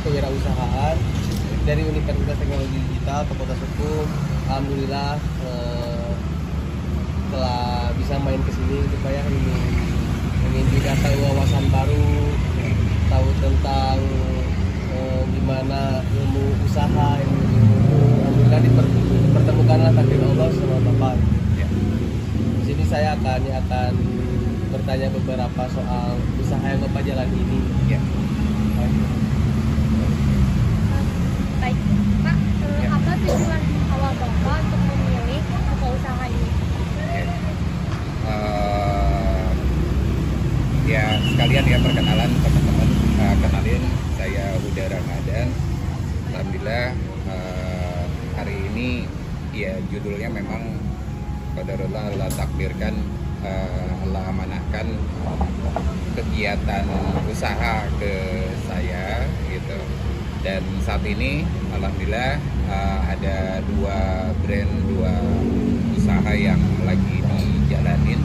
kewirausahaan dari Universitas Teknologi Digital Fakultas Hukum. Alhamdulillah telah bisa main ke sini supaya ingin juga tahu wawasan baru, tahu tentang gimana ilmu usaha, alhamdulillah dipertemukanlah takdir Allah sama Bapak. Ya. Di sini saya akan bertanya beberapa soal usaha yang Bapak jalan ini. Ya. Baik, Pak, apa tujuan awal Bapak untuk memilih buka usaha ini? Ya sekalian ya perkenalan teman-teman, kenalin saya Huda Ramadan. Alhamdulillah hari ini ya judulnya memang qadarullah Allah takdirkan, Allah amanahkan kegiatan usaha ke saya gitu. Dan saat ini alhamdulillah ada dua usaha yang lagi dijalanin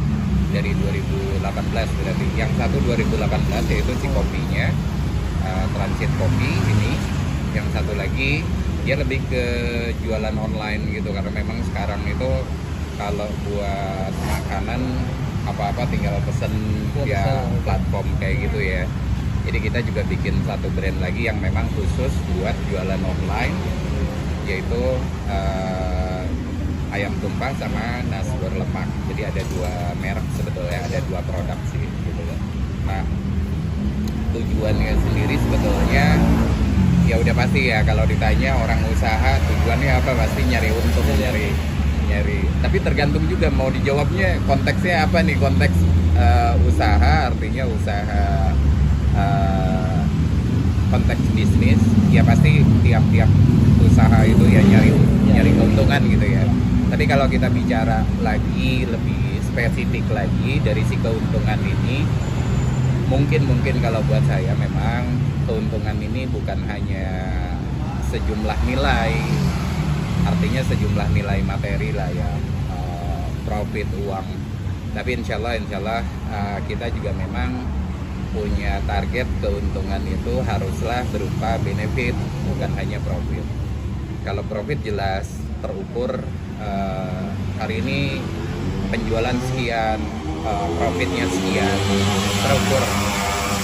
dari 2018 berarti. Yang satu 2018 yaitu si kopinya, transit kopi ini. Yang satu lagi dia lebih ke jualan online gitu, karena memang sekarang itu kalau buat makanan apa-apa tinggal pesen via platform kayak gitu ya. Jadi kita juga bikin satu brand lagi yang memang khusus buat jualan online, yaitu ayam tumpah sama nasi berlemak. Jadi ada dua merek sebetulnya, ada dua produk sih gitu loh. Nah, tujuannya sendiri sebetulnya ya udah pasti ya, kalau ditanya orang usaha tujuannya apa, pasti nyari untung, nyari. Tapi tergantung juga mau dijawabnya konteksnya apa nih. Konteks usaha artinya usaha, konteks bisnis ya pasti tiap usaha itu ya nyari keuntungan gitu ya. Tapi kalau kita bicara lagi lebih spesifik lagi dari si keuntungan ini, mungkin kalau buat saya memang keuntungan ini bukan hanya sejumlah nilai, artinya sejumlah nilai materi lah ya, profit uang. Tapi insya Allah kita juga memang punya target keuntungan itu haruslah berupa benefit, bukan hanya profit. Kalau profit jelas terukur, hari ini penjualan sekian, profitnya sekian, terukur.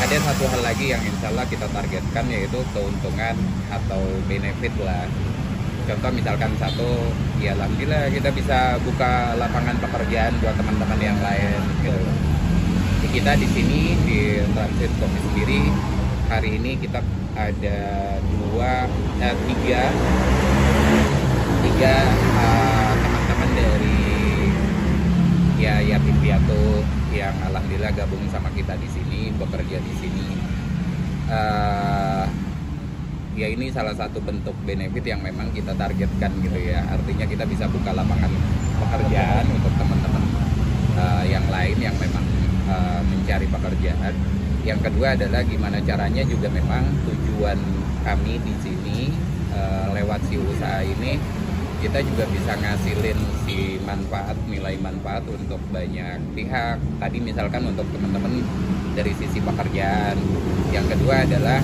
Ada satu hal lagi yang insya Allah kita targetkan, yaitu keuntungan atau benefit lah. Contoh misalkan satu, ya alhamdulillah kita bisa buka lapangan pekerjaan buat teman-teman yang lain gitu. Kita di sini di Transit Kopi sendiri hari ini kita ada tiga teman-teman dari yatim piatu yang alhamdulillah gabung sama kita di sini, bekerja di sini. Ya ini salah satu bentuk benefit yang memang kita targetkan gitu ya. Artinya kita bisa buka lapangan pekerjaan untuk teman-teman yang lain yang memang mencari pekerjaan. Yang kedua adalah gimana caranya juga memang tujuan kami di sini lewat si usaha ini kita juga bisa ngasilin si manfaat, nilai manfaat untuk banyak pihak. Tadi misalkan untuk teman-teman dari sisi pekerjaan. Yang kedua adalah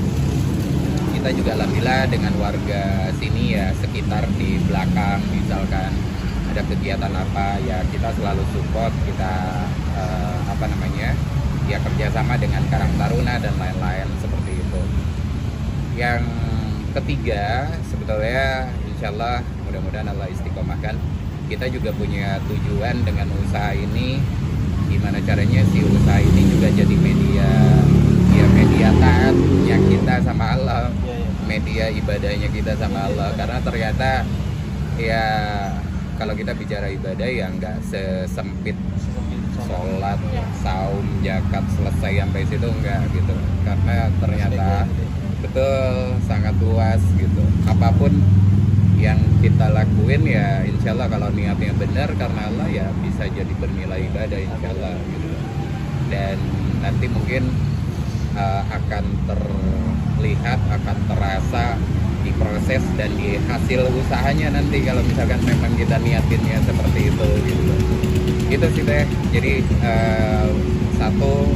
kita juga alhamdulillah dengan warga sini ya, sekitar di belakang misalkan ada kegiatan apa ya kita selalu support, kita ya kerjasama dengan Karang Taruna dan lain-lain seperti itu. Yang ketiga sebetulnya insya Allah mudah-mudahan Allah istiqomahkan, kita juga punya tujuan dengan usaha ini, gimana caranya si usaha ini juga jadi media taatnya kita sama Allah, media ibadahnya kita sama Allah. Karena ternyata ya kalau kita bicara ibadah ya nggak sesempit sholat, saum, zakat selesai sampai situ enggak gitu. Karena ternyata betul sangat luas gitu. Apapun yang kita lakuin ya insya Allah kalau niatnya benar karena Allah ya bisa jadi bernilai ibadah insya Allah gitu. Dan nanti mungkin akan terlihat, akan terasa di proses dan di hasil usahanya nanti kalau misalkan memang kita niatinnya seperti itu gitu. Itu sih teh. Jadi satu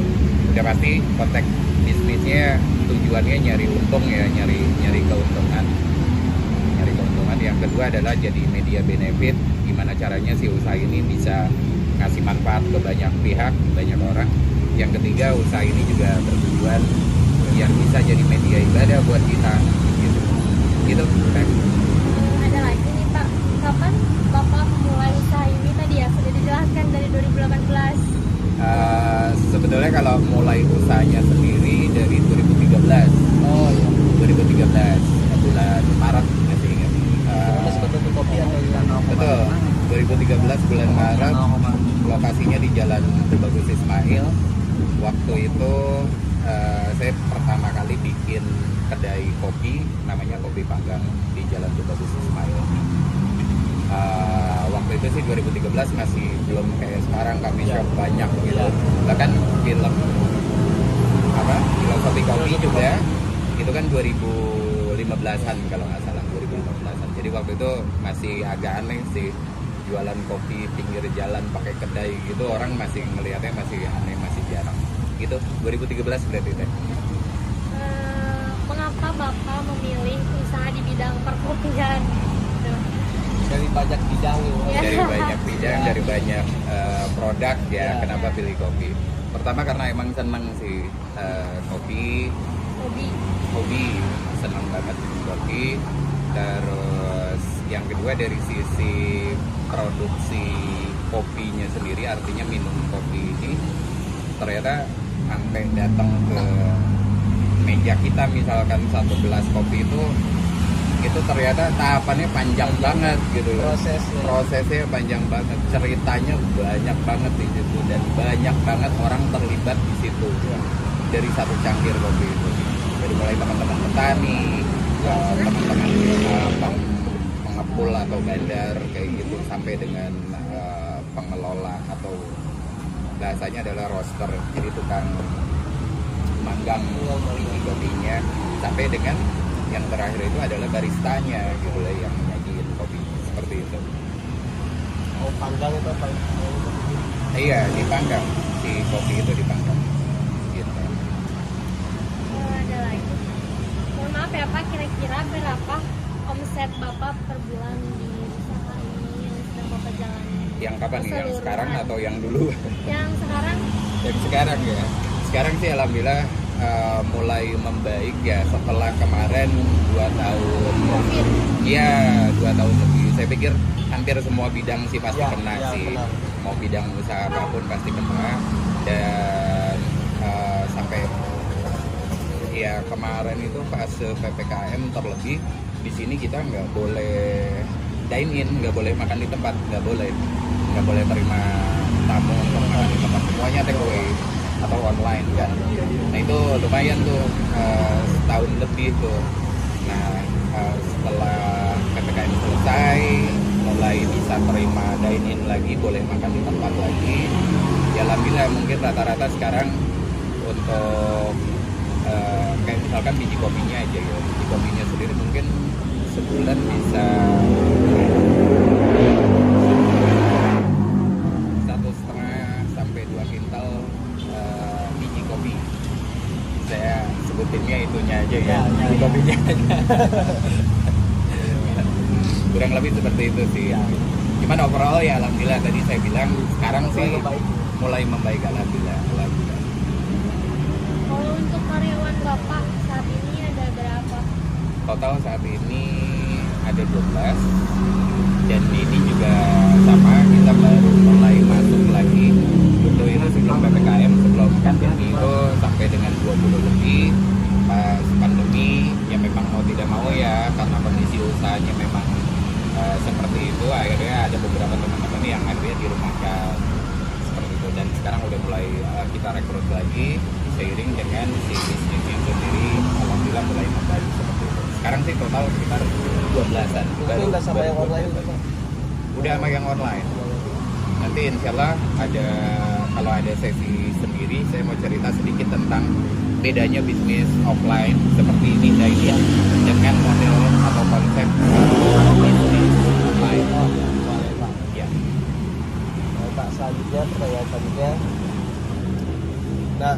udah pasti konteks bisnisnya tujuannya nyari untung ya, nyari kedua adalah jadi media benefit, gimana caranya si usaha ini bisa ngasih manfaat ke banyak pihak, banyak orang. Yang ketiga, usaha ini juga bertujuan yang bisa jadi media ibadah buat kita gitu. Gitu. Ada lagi nih Pak, kapan Bapak mulai usaha ini? Tadi ya sudah dijelaskan dari 2018. Sebetulnya kalau mulai usahanya sendiri dari 2013. Oh iya. 2013 bulan Maret masih ingat. Masih betul kopi atau yang Betul. 2013 bulan Maret, lokasinya di Jalan Tubagus Ismail. Waktu itu saya pertama kali bikin kedai kopi, namanya Kopi Panggang di Jalan Tubagus Ismail. Waktu itu sih 2013 masih belum kayak sekarang kami shop banyak gitu. Bahkan film filosofi kopi juga itu kan 2015-an kalau nggak salah, 2015-an. Jadi waktu itu masih agak aneh sih jualan kopi pinggir jalan pakai kedai gitu, orang masih ngelihatnya masih aneh, masih jarang. Gitu 2013 berarti teh. Mengapa Bapak memilih usaha di bidang perkopian? dari banyak bidang ya. Dari banyak bidang, Ya. dari banyak produk ya, Ya. kenapa pilih kopi? Pertama karena emang seneng sih kopi, Hobi. seneng banget kopi. Terus yang kedua dari sisi produksi kopinya sendiri, artinya minum kopi ini ternyata sampai datang ke meja kita, misalkan satu gelas kopi itu ternyata tahapannya panjang banget gitu loh. Prosesnya panjang banget, ceritanya banyak banget di situ, dan banyak banget orang terlibat di situ dari satu cangkir kopi itu. Dari mulai teman-teman petani, teman-teman pengepul atau bandar kayak gitu, sampai dengan pengelola atau bahasanya adalah roaster, jadi tukang manggang kopinya, sampai dengan yang terakhir itu adalah baristanya gitu lah, yang nyajiin kopi seperti itu. Oh, panggang itu apa? Iya, dipanggang, si kopi itu dipanggang gitu. Ada lagi. Mohon maaf ya Pak, kira-kira berapa omset Bapak per bulan di usaha ini yang sedang Bapak jalani? Yang kapan nih? Yang Keseluruhan. sekarang atau yang dulu? Yang sekarang Yang sekarang ya. Sekarang sih alhamdulillah mulai membaik ya, setelah kemarin 2 tahun. COVID. Iya, 2 tahun lebih. Saya pikir hampir semua bidang sih pasti Ya, kena ya, sih. benar. Mau bidang usaha apapun pasti kena. Dan sampai ya kemarin itu fase PPKM terlebih, di sini kita nggak boleh dine in, nggak boleh makan di tempat, nggak boleh terima tamu untuk makan di tempat, semuanya take away atau online kan. Nah itu lumayan tuh, setahun lebih tuh. Nah setelah PPKM selesai, mulai bisa terima dine in lagi, boleh makan di tempat lagi. Ya alhamdulillah, mungkin rata-rata sekarang untuk kayak misalkan biji kopinya aja ya, biji kopinya sendiri mungkin sebulan bisa 1,5 sampai 2 kintal biji kopi. Saya sebutinnya itunya aja ya, biji kopinya aja. Kurang lebih seperti itu sih. Cuman overall ya alhamdulillah, tadi saya bilang sekarang sih mulai membaik, alhamdulillah. Kalau untuk karyawan Bapak saat ini ada berapa? Total saat ini ada 12, dan ini juga sama, kita baru mulai masuk lagi. Untuk itu sebelum PPKM, sebelum pandemi itu sampai dengan 20 lebih. Pas pandemi ya memang mau tidak mau ya, karena kondisi usahanya memang seperti itu, akhirnya ada beberapa teman-teman yang akhirnya dirumahkan seperti itu. Dan sekarang udah mulai kita rekrut lagi seiring dengan si bisnisnya sendiri, alhamdulillah mulai membaik seperti itu. Sekarang sih total sekitar 12-an. Itu udah sama yang online itu, Pak? Udah sama yang online. Nanti insya Allah ada, kalau ada sesi sendiri, saya mau cerita sedikit tentang bedanya bisnis offline seperti ini dengan model atau konsep bisnis online. Boleh, Pak. Ya. Nah, Pak, selanjutnya pertanyaan selanjutnya. Nah,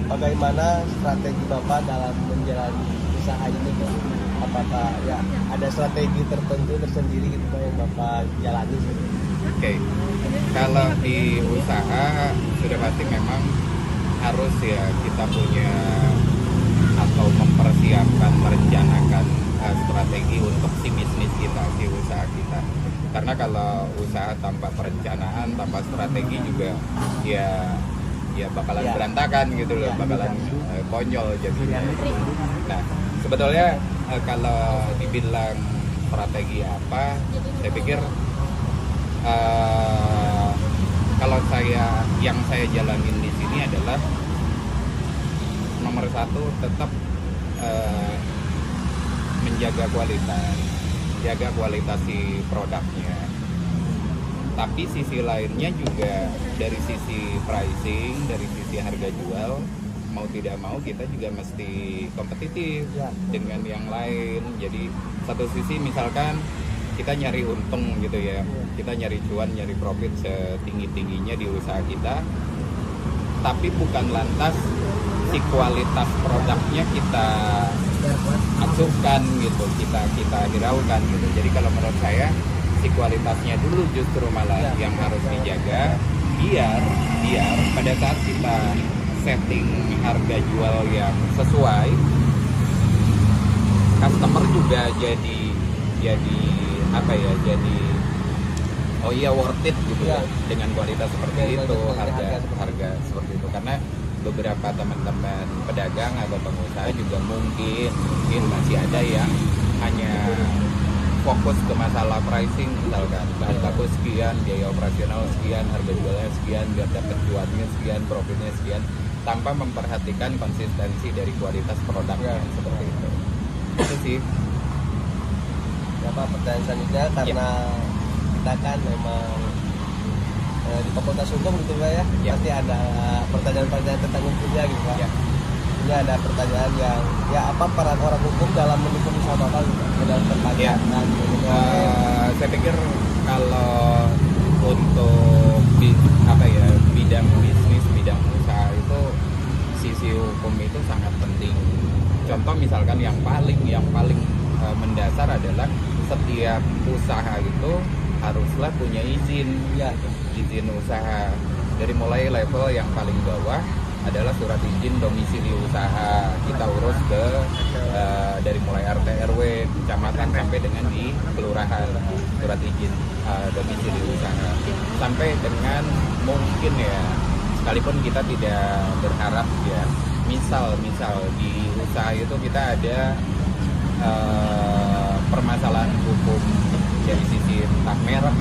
bagaimana strategi Bapak dalam menjalani usaha ini, Pak? apakah ya ada strategi tertentu tersendiri gitu Pak yang Bapak jalani? Oke. Kalau di usaha sudah pasti memang harus ya kita punya atau mempersiapkan, merencanakan strategi untuk si bisnis kita, si usaha kita. Karena kalau usaha tanpa perencanaan, tanpa strategi juga ya bakalan berantakan gitu loh, bakalan konyol jadinya. Nah, sebetulnya kalau dibilang strategi apa, saya pikir kalau yang saya jalanin di sini adalah nomor satu tetap menjaga kualitas si produknya. Tapi sisi lainnya juga dari sisi pricing, dari sisi harga jual, mau tidak mau kita juga mesti kompetitif dengan yang lain. Jadi satu sisi misalkan kita nyari untung gitu ya, kita nyari cuan, nyari profit setinggi-tingginya di usaha kita, tapi bukan lantas si kualitas produknya kita acuhkan gitu, kita hiraukan gitu. Jadi kalau menurut saya si kualitasnya dulu justru malah yang harus dijaga, biar pada saat kita setting harga jual yang sesuai, customer juga jadi apa ya, jadi oh iya worth it gitu ya dengan kualitas seperti itu, harga seperti itu. Karena beberapa teman-teman pedagang atau pengusaha juga mungkin masih ada yang hanya fokus ke masalah pricing, misalkan bahan baku sekian, biaya operasional sekian, harga jualnya sekian, biar dapat cuannya sekian, profitnya sekian, tanpa memperhatikan konsistensi dari kualitas produknya seperti itu. Itu sih. Apa pertanyaan selanjutnya, karena kita kan memang di Fakultas Hukum gitu Pak ya, pasti ada pertanyaan-pertanyaan tentang hukumnya gitu Pak. Ini ada pertanyaan yang apa peran orang hukum dalam mendukung usaha Bapak gitu, dalam perpajakan saya pikir kalau untuk bidang bisnis, bidang usaha itu sisi hukum itu sangat penting. Contoh misalkan yang paling mendasar adalah setiap usaha itu haruslah punya izin usaha. Dari mulai level yang paling bawah adalah surat izin domisili usaha, kita urus ke dari mulai RT RW, kecamatan sampai dengan di kelurahan, surat izin domisili usaha, sampai dengan mungkin ya, sekalipun kita tidak berharap ya, misal di usaha itu kita ada permasalahan hukum dari sisi entah merek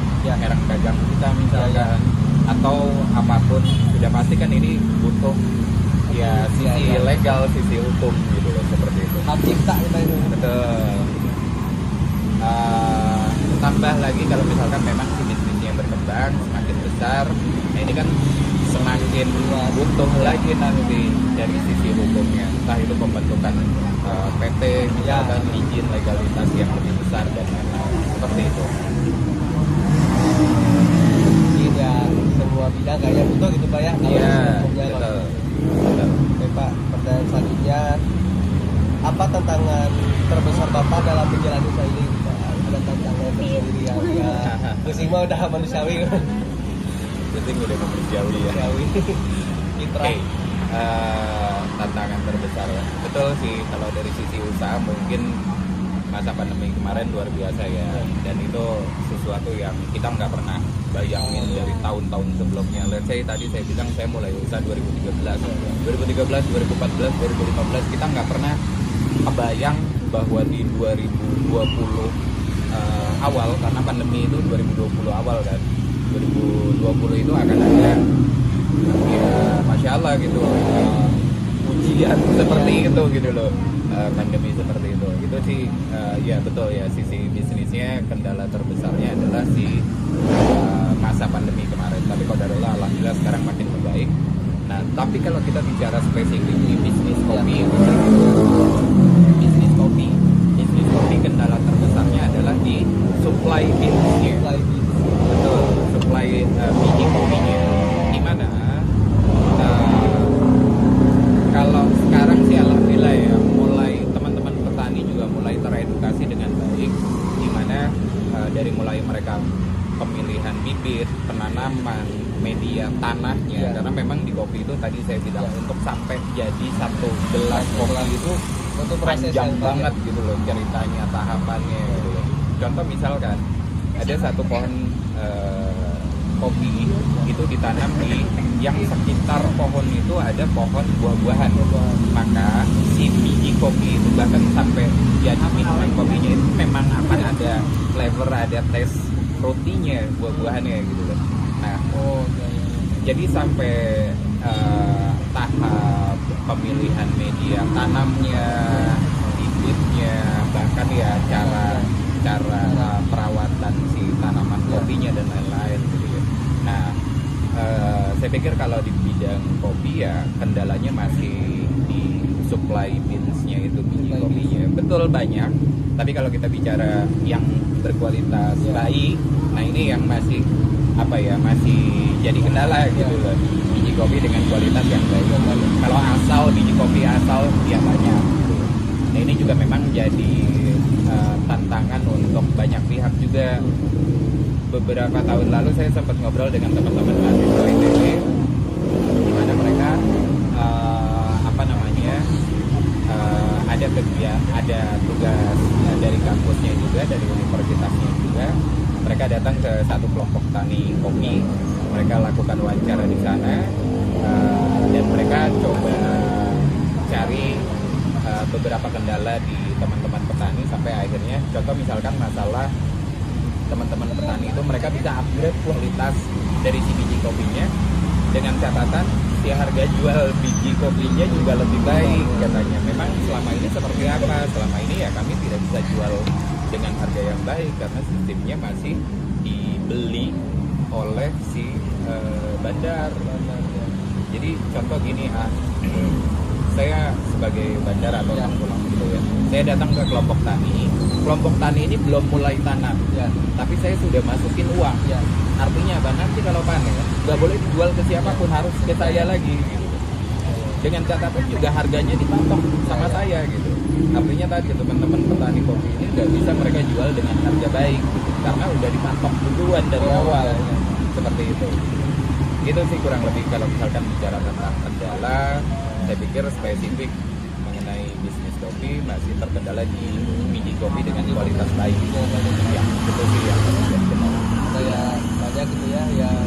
dagang kita misalkan, atau apapun, sudah pasti kan ini butuh ya sisi legal, sisi hukum gitu loh, seperti itu. Hak cipta kita itu. Betul. Tambah lagi kalau misalkan memang si bisnisnya berkembang semakin besar, nah ini kan semakin butuh lagi nanti dari sisi hukumnya, entah itu pembentukan PT misalkan, izin legalitas yang lebih besar dan lain-lain seperti itu. Iya, semua bidang kayaknya butuh gitu Pak ya. Iya, betul. Oke Pak, pertanyaan selanjutnya, apa tantangan terbesar Bapak dalam menjalani usaha ini Pak? Ada tantangan tersendiri yang pusing mah udah manusiawi. Pusing udah manusiawi ya. Oke. Tantangan terbesar ya, betul sih. Kalau dari sisi usaha mungkin masa pandemi kemarin luar biasa ya, dan itu sesuatu yang kita nggak pernah bayangin dari tahun-tahun sebelumnya. Let's say tadi saya bilang saya mulai usaha 2013, 2014, 2015, kita nggak pernah kebayang bahwa di 2020 awal, karena pandemi itu 2020 awal kan, 2020 itu akan ada ya Masya Allah gitu, ujian seperti itu gitu loh, pandemi seperti itu sih. Ya betul ya, sisi bisnisnya kendala terbesarnya adalah si masa pandemi kemarin, tapi qadarullah alhamdulillah sekarang makin membaik. Nah tapi kalau kita bicara spesifik di bisnis kopi kendala terbesarnya adalah di supply bisnisnya. Betul, supply biji kopinya. Dimana kalau sekarang sih alhamdulillah ya, mulai teman-teman petani juga mulai teredukasi dari mulai mereka pemilihan bibit, penanaman, media tanahnya, karena memang di kopi itu tadi saya bilang untuk sampai jadi satu gelas kopi itu panjang banget gitu loh ceritanya, tahapannya gitu loh. Contoh misalkan ada satu pohon kopi itu ditanam di yang sekitar pohon itu ada pohon buah-buahan, maka si biji kopi itu bahkan sampai jadi minuman kopinya itu memang akan ada flavor, ada taste rotinya, buah-buahannya gitu loh. Nah, jadi sampai tahap pemilihan media tanamnya, bibitnya, bahkan ya cara perawatan si tanaman kopinya dan lain-lain gitu ya. Nah, saya pikir kalau di bidang kopi ya kendalanya masih di supply beans-nya itu, biji kopinya. Betul banyak, tapi kalau kita bicara yang berkualitas baik, nah ini yang masih masih jadi kendala gitu loh. Biji kopi dengan kualitas yang baik. Kalau asal biji kopi asal ya banyak. Nah ini juga memang jadi tantangan untuk banyak pihak juga. Beberapa tahun lalu saya sempat ngobrol dengan teman-teman mahasiswa ITB, di mana mereka ada tugas dari kampusnya juga, dari universitasnya juga. Mereka datang ke satu kelompok tani kopi, mereka lakukan wawancara di sana, dan mereka coba cari beberapa kendala di teman-teman petani sampai akhirnya, contoh misalkan masalah teman-teman petani itu mereka bisa upgrade kualitas dari si biji kopinya dengan catatan si harga jual biji kopinya juga lebih baik katanya. Memang selama ini seperti apa? Selama ini ya kami tidak bisa jual dengan harga yang baik karena sistemnya masih dibeli oleh si bandar. Jadi contoh gini, saya sebagai bandar atau pulang gitu ya, saya datang ke kelompok tani ini belum mulai tanam, tapi saya sudah masukin uang. Artinya apa? Nanti kalau panen nggak boleh dijual ke siapapun, harus ke saya lagi gitu. Dengan catatan juga harganya dipatok sama saya gitu. Artinya tadi teman-teman petani kopi ini nggak bisa mereka jual dengan harga baik gitu, karena udah dipatok duluan dari awal seperti itu. Itu sih kurang lebih kalau misalkan bicara tentang kendala. Saya pikir spesifik mengenai bisnis kopi masih terkendala di biji kopi dengan kualitas baik. Ya, itu sih yang kayak banyak gitu ya yang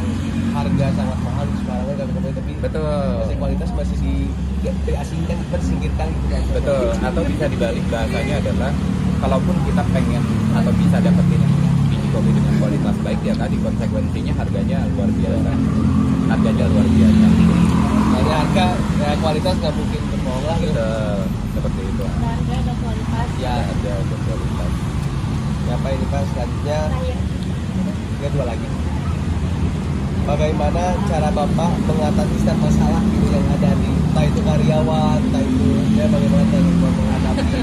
harga sangat mahal sekarang dan kopi, tapi masih kualitas masih diasingkan, tersingkirkan gitu kan. Betul. Atau bisa dibalik bahasanya adalah kalaupun kita pengen atau bisa dapetin biji kopi dengan kualitas baik, ya tadi konsekuensinya harganya luar biasa. Hanya harga ya, kualitas nggak mungkin berbohong lah gitu. Seperti itu. Harga dan kualitas. Ya, Harga dan kualitas. apa ini Pak selanjutnya? Terakhir. Dua lagi. Bagaimana cara Bapak mengatasi setiap masalah gitu yang ada di entah itu karyawan, entah itu ya bagaimana cara Bapak menghadapi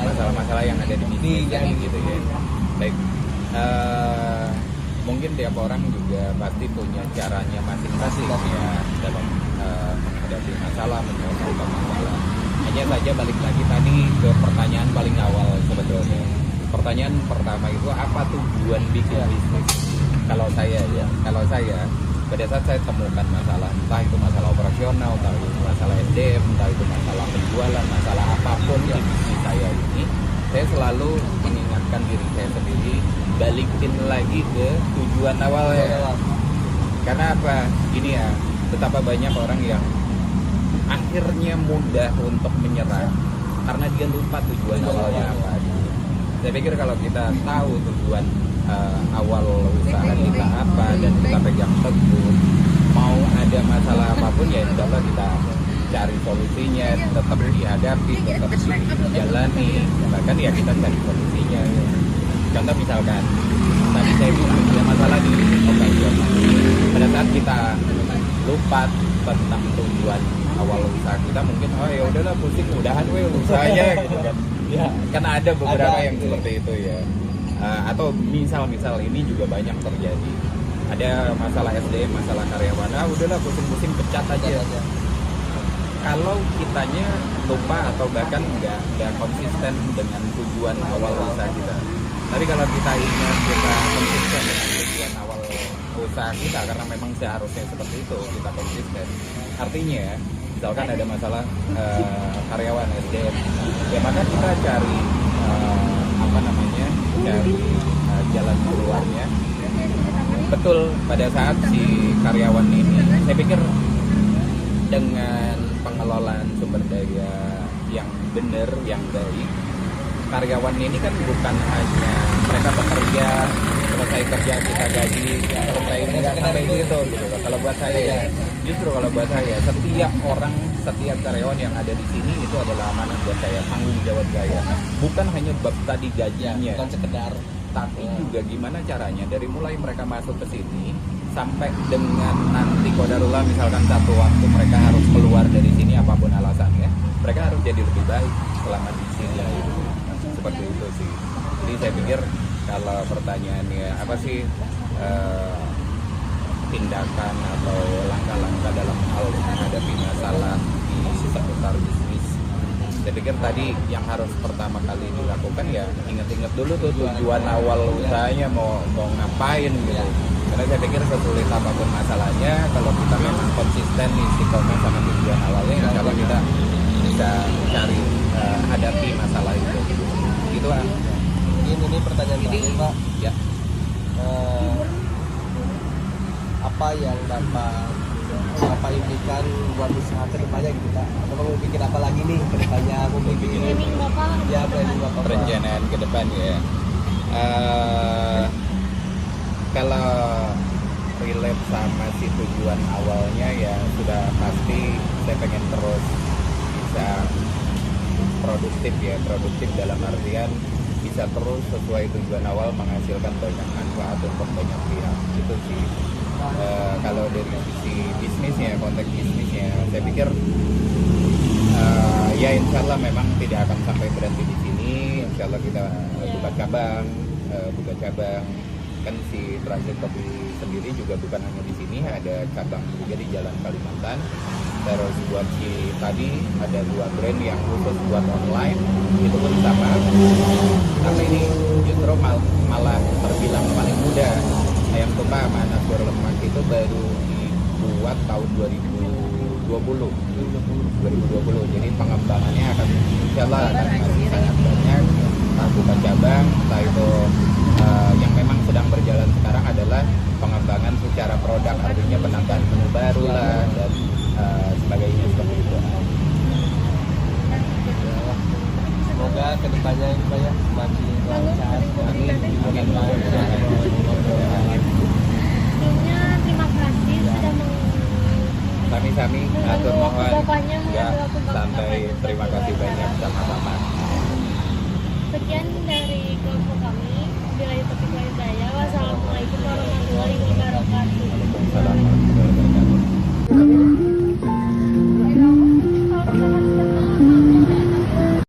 masalah-masalah yang ada di bisnis yang gitu ya. Baik. Mungkin tiap orang juga pasti punya caranya masing-masing ya dalam menghadapi masalah, menyelesaikan masalah. Hanya saja balik lagi tadi ke pertanyaan paling awal sebetulnya. Pertanyaan pertama itu apa tujuan bikin bisnis? Kalau saya pada saat saya temukan masalah, entah itu masalah operasional, entah itu masalah SDM, entah itu masalah penjualan, masalah apapun di bisnis saya ini, saya selalu mengingatkan diri saya sendiri, balikin lagi ke tujuan awalnya. Karena apa? Ini ya, betapa banyak orang yang akhirnya mudah untuk menyerah karena dia lupa tujuan awalnya apa. Saya pikir kalau kita tahu tujuan awal usaha kita apa dan kita pegang teguh, mau ada masalah apapun ya insya Allah kita cari solusinya, tetap dihadapi, tetap dijalani, bahkan ya kita cari solusinya. Contoh misalkan tadi saya bilang ada masalah di operasional. Pada saat kita lupa tentang tujuan awal usaha kita, mungkin oh ya udahlah pusing, udahan usahanya gitu kan. Ya, karena ada beberapa yang seperti itu ya. Atau misal ini juga banyak terjadi. Ada masalah SDM, masalah karyawan, udahlah pusing-pusing pecat aja. Kalau kitanya lupa atau bahkan nggak konsisten dengan tujuan awal usaha kita, Tapi kalau kita ingat kita konsisten dengan tujuan awal usaha kita, karena memang seharusnya seperti itu, kita konsisten. Artinya, misalkan ada masalah karyawan SDM, ya maka kita cari cari jalan keluarnya. Betul, pada saat si karyawan ini, saya pikir dengan pengelolaan sumber daya yang benar, yang baik, karyawan ini kan bukan hanya mereka bekerja, selesai kerja kita gaji, selesai nggak sampai gitu. Kalau buat saya, justru kalau buat saya, setiap karyawan yang ada di sini itu adalah amanah buat saya, tanggung jawab saya. Bukan hanya bab tadi gajinya, bukan sekedar, tapi juga gimana caranya dari mulai mereka masuk ke sini sampai dengan nanti qadarullah misalkan satu waktu mereka harus keluar dari sini apapun alasannya, mereka harus jadi lebih baik selama di sini. Seperti itu sih. Jadi saya pikir kalau pertanyaannya apa sih tindakan atau langkah-langkah dalam hal menghadapi masalah di seputar bisnis, saya pikir tadi yang harus pertama kali dilakukan ya ingat-ingat dulu tuh tujuan awal usahanya mau ngapain gitu. Karena saya pikir sesulit apapun masalahnya, kalau kita memang konsisten istiqomah sama tujuan awalnya, insya Allah kita bisa cari hadapi masalah itu. Gitu lah. Ini pertanyaan terakhir Pak. Ya. Apa yang Bapak impikan buat usaha kedepannya gitu Pak? Atau mau bikin apa lagi nih kedepannya? Mau bikin Planning Bapak ya planning Bapak. Perencanaan ke depan ya. Kalau relate sama si tujuan awalnya ya sudah pasti saya pengen terus bisa produktif dalam artian bisa terus sesuai tujuan awal menghasilkan banyak manfaat untuk banyak pihak. Itu sih kalau dari sisi bisnisnya, konteks bisnisnya, saya pikir ya insya Allah memang tidak akan sampai berhenti di sini. Insya Allah kita buka cabang. Kan si Transit Kopi sendiri juga bukan hanya di sini, ada cabang juga di Jalan Kalimantan. Terus buat si tadi ada 2 brand yang khusus buat online, itu pun sama. Tapi ini justru malah terbilang paling muda. Ayam tumpah sama nasi lemak itu baru dibuat tahun 2020. Jadi pengembangannya akan insya Allah akan masih sangat banyak. Entah buka cabang, entah itu yang memang sedang berjalan sekarang adalah pengembangan secara produk, artinya penambahan menu baru lah dan sebagainya seperti itu. Semoga kedepannya ini Pak ya makin lancar. Sebelumnya terima kasih sudah Sami-sami, atur mohon. Bapaknya Ya, mengambil waktu sampai terima kasih banyak sama-sama.